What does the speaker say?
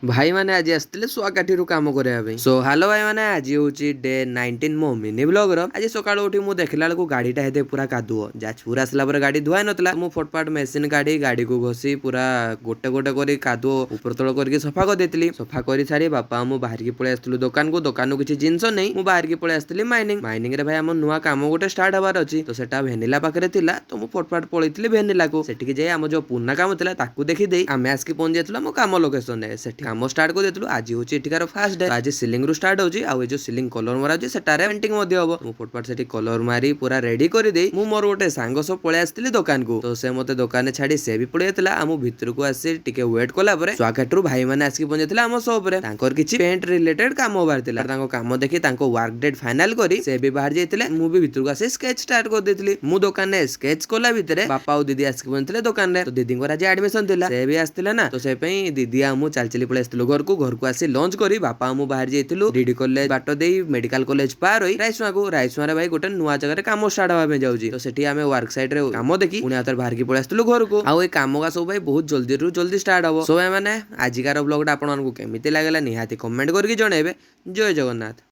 भाई मैंने आज आसते शुआकाठी काम करने सो हेलो भाई मैंने आज हूँ डे 19 मो मिनी ब्लॉग आज सकाल उठी मुझे देखला बेलू गाड़ीटा हेते पूरा कादुओ जाजपुर आसला गाड़ी धुआ नतला मु फटफट मेसीन काढ़ी गाड़ी को घसी पूरा गोटे गोटे कर कादुओ ऊपर तल करके सफा कर देती सफा कर सारी बापा मु बाहर की पलि आसलु दुकान को किसी जिनस नहीं मु बाहर की पलि आसली माइनिंग माइनिंग रे भाई आम नुआ काम गोटे स्टार्ट हबार अच्छी तो सेटा भेनिला पाखे थिला तो मु फटफट पलैली भेनिला को सेठी जाए आम जो पुना काम था ताकू देखी आम आसिक पहुंच जाइल मो काम लोकेशन से काम स्टार्ट कर देलु आज हूँ एଠିकार फास्ट डे आज सिलिंग रु स्टार्ट होची आ जो सिलिंग कलर मरा होची सेटारे पेंटिंग मध्ये हबो मु फटफट सेठी कलर मारी पूरा रेडी कर दे मु मोर गोटे सांग सब पळे आस्तिली दुकान को तो से मते दुकान छाड़ी से भी पळेतला आमु भितर को आसी टिके वेट कला परे स्वाकाटरू भाई माने आसी पहुंचेतला आम शॉप रे तांकर किछि पेंट रिलेटेड काम होबार तिला तांको काम देखि तांको वर्क डेट फाइनल करी से भी बाहर जाइतिले मु भी भितर को आसी स्केच स्टार्ट कर देतिली मु दुकान ने स्केच कोला भितरे बापा और दीदी आसी पहुंचले दुकान रे तो दीदी को आज एडमिशन थिला से भी आस्तिला ना तो से पई दीदी आमु चाल चली पळे आस्तिलो घर को आसी लंच करी बापा मु बाहर जाइतिलु डीडी कॉलेज बाट दे मेडिकल कॉलेज पार होई राइसुआ रे भाई गोटे नुआ जगह काम स्टार्ट हवा में जाउजी तो सेठी आमे वर्क साइड रे काम देखि पुणी आतर बाहर की पळे आस्तिलु घर को आ ए काम का सब भाई बहुत जल्दी स्टार्ट हबो सो भाई माने आजिकार ब्लॉग आपन को केमिति लागला निहाती कमेंट करके जणेबे जय जगन्नाथ।